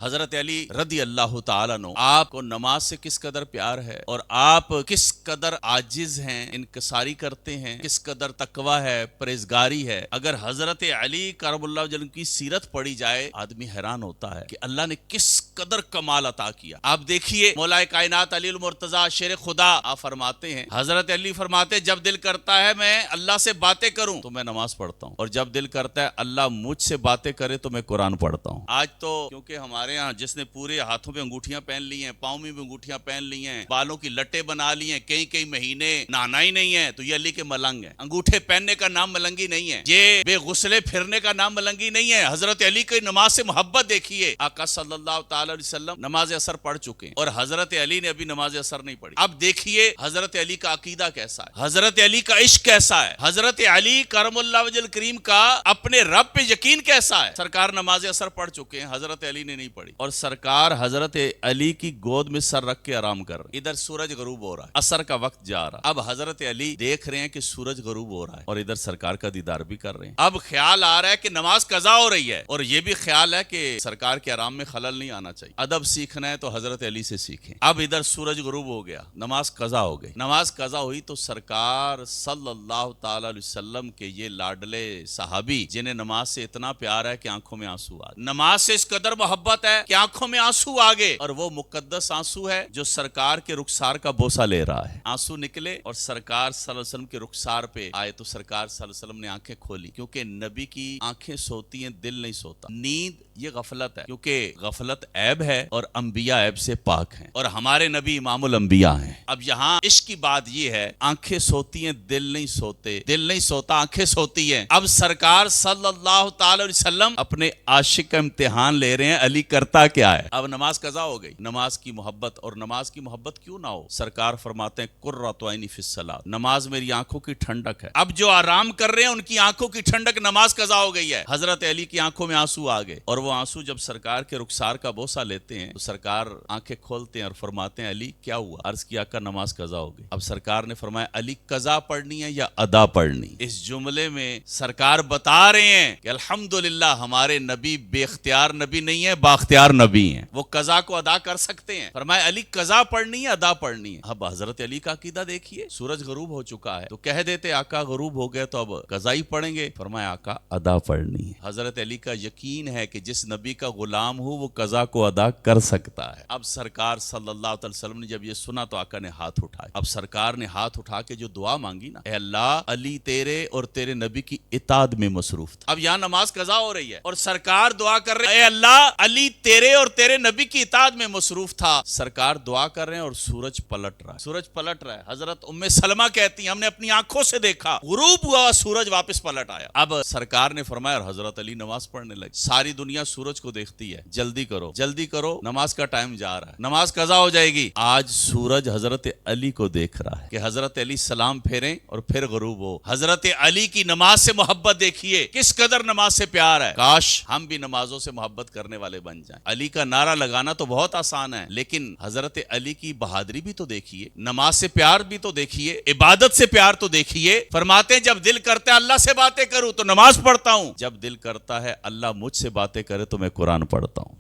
حضرت علی رضی اللہ تعالیٰ عنہ آپ کو نماز سے کس قدر پیار ہے اور آپ کس قدر عاجز ہیں، انکساری کرتے ہیں، کس قدر تقوی ہے، پرہیزگاری ہے۔ اگر حضرت علی کرم اللہ وجہ کی سیرت پڑھی جائے آدمی حیران ہوتا ہے کہ اللہ نے کس قدر کمال عطا کیا۔ آپ دیکھیے مولا کائنات علی المرتضیٰ شیر خدا آپ فرماتے ہیں، حضرت علی فرماتے ہیں جب دل کرتا ہے میں اللہ سے باتیں کروں تو میں نماز پڑھتا ہوں، اور جب دل کرتا ہے اللہ مجھ سے باتیں کرے تو میں قرآن پڑھتا ہوں۔ آج تو کیونکہ ہمارے یہاں جس نے پورے ہاتھوں پہ انگوٹھیاں پہن لی ہیں، پاؤں میں بھی انگوٹھیاں پہن لی ہیں، بالوں کی لٹیں بنا لی ہیں، کئی مہینے نہانا ہی نہیں ہے تو یہ علی کے ملنگ ہیں۔ انگوٹھے پہننے کا نام ملنگی نہیں ہے، یہ بے غسلے پھرنے کا نام ملنگی نہیں ہے۔ حضرت علی کی نماز سے محبت دیکھیے، آقا صلی اللہ تعالی علیہ وسلم نماز اثر پڑھ چکے ہیں اور حضرت علی نے ابھی نماز اثر نہیں پڑھی۔ اب دیکھیے حضرت علی کا عقیدہ کیسا ہے، حضرت علی کا عشق کیسا ہے، حضرت علی کرم اللہ وجہ کریم کا اپنے رب پہ یقین کیسا ہے۔ سرکار نماز اثر پڑھ چکے ہیں، حضرت علی نے نہیں پڑھی، اور سرکار حضرت علی کی گود میں سر رکھ کے آرام کر رہے ہیں۔ ادھر سورج غروب ہو رہا ہے، عصر کا وقت جا رہا ہے، اب حضرت علی دیکھ رہے ہیں کہ سورج غروب ہو رہا ہے اور ادھر سرکار کا دیدار بھی کر رہے ہیں۔ اب خیال آ رہا ہے کہ نماز قضا ہو رہی ہے، اور یہ بھی خیال ہے کہ سرکار کے آرام میں خلل نہیں آنا چاہیے۔ ادب سیکھنا ہے تو حضرت علی سے سیکھیں۔ اب ادھر سورج غروب ہو گیا، نماز قضا ہو گئی۔ نماز قضا ہوئی تو سرکار صلی اللہ تعالی علیہ وسلم کے یہ لاڈلے صحابی جنہیں نماز سے اتنا پیار ہے کہ آنکھوں میں آنسو آ گئے، نماز سے اس قدر محبت ہے کہ آنکھوں میں آنسو آ گئے، اور وہ مقدس آنسو ہے جو سرکار کے رخسار کا بوسہ لے رہا ہے۔ آنسو نکلے اور سرکار صلی اللہ علیہ وسلم کے رخسار پہ آئے تو سرکار صلی اللہ علیہ وسلم نے آنکھیں کھولی، کیونکہ نبی کی آنکھیں سوتی ہیں، دل نہیں سوتا۔ نیند یہ غفلت ہے، کیونکہ غفلت عیب ہے اور انبیاء عیب سے پاک ہیں، اور ہمارے نبی امام الانبیاء ہیں۔ اب یہاں عشق کی بات یہ ہے، آنکھیں سوتی ہیں دل نہیں سوتے، دل نہیں سوتا آنکھیں سوتی ہیں۔ اب سرکار صلی اللہ تعالی علیہ وسلم اپنے عاشق کا امتحان لے رہے ہیں، علی کرتا کیا ہے۔ اب نماز قضا ہو گئی، نماز کی محبت، اور نماز کی محبت کیوں نہ ہو، سرکار فرماتے ہیں قرۃ عینی فی الصلاۃ، نماز میری آنکھوں کی ٹھنڈک ہے۔ اب جو آرام کر رہے ہیں ان کی آنکھوں کی ٹھنڈک، نماز قضا ہو گئی ہے۔ حضرت علی کی آنکھوں میں آنسو آ گئے، اور وہ آنسو جب سرکار کے رخسار کا بوسہ لیتے ہیں تو سرکار آنکھیں کھولتے ہیں اور فرماتے ہیں علی کیا ہوا؟ عرض کیا کہ نماز قضا ہو گئی۔ اب سرکار نے فرمایا علی قضا پڑھنی ہے یا ادا پڑھنی؟ اس جملے میں سرکار بتا رہے ہیں کہ الحمدللہ ہمارے نبی بے اختیار نبی نہیں ہے، باختیار نبی ہیں، وہ قضا کو ادا کر سکتے ہیں۔ فرمایا علی قضا پڑھنی ہے ادا پڑھنی ہے؟ اب حضرت علی کا عقیدہ دیکھیے، سورج غروب ہو چکا ہے تو کہہ دیتے آقا غروب ہو گئے تو اب قضا ہی پڑھیں گے، فرمایا آقا ادا پڑھنی ہے۔ حضرت علی کا یقین ہے کہ جس نبی کا غلام ہو وہ قضا کو ادا کر سکتا ہے۔ اب سرکار صلی اللہ علیہ وسلم نے جب یہ سنا تو آقا نے ہاتھ اٹھائے۔ اب سرکار نے ہاتھ اٹھا کے جو دعا مانگی نا، اے اللہ علی تیرے اور تیرے نبی کی اطاعت میں مصروف تھا۔ اب یہاں نماز قضا ہو رہی ہے اور سرکار دعا کر رہے ہیں اے اللہ علی تیرے اور تیرے نبی کی اطاعت میں مصروف تھا۔ سرکار دعا کر رہے ہیں اور سورج پلٹ رہا ہے، سورج پلٹ رہا ہے۔ حضرت ام سلمہ کہتی ہیں ہم نے اپنی آنکھوں سے دیکھا، غروب ہوا سورج واپس پلٹ آیا۔ اب سرکار نے فرمایا اور حضرت علی نماز پڑھنے لگے۔ ساری دنیا سورج کو دیکھتی ہے، جلدی کرو جلدی کرو، نماز کا ٹائم جا رہا ہے، نماز قضا ہو جائے گی۔ آج سورج حضرت علی کو دیکھ رہا ہے کہ حضرت علی سلام پھیریں اور پھر غروب ہو۔ حضرت علی کی نماز سے محبت دیکھیے، کس قدر نماز سے پیار ہے۔ کاش ہم بھی نمازوں سے محبت کرنے والے بن جائیں۔ علی کا نعرہ لگانا تو بہت آسان ہے، لیکن حضرت علی کی بہادری بھی تو دیکھیے، نماز سے پیار بھی تو دیکھیے، عبادت سے پیار تو دیکھیے۔ فرماتے ہیں جب دل کرتا ہے اللہ سے باتیں کروں تو نماز پڑھتا ہوں، جب دل کرتا ہے اللہ مجھ سے باتیں کرے تو میں قرآن پڑھتا ہوں۔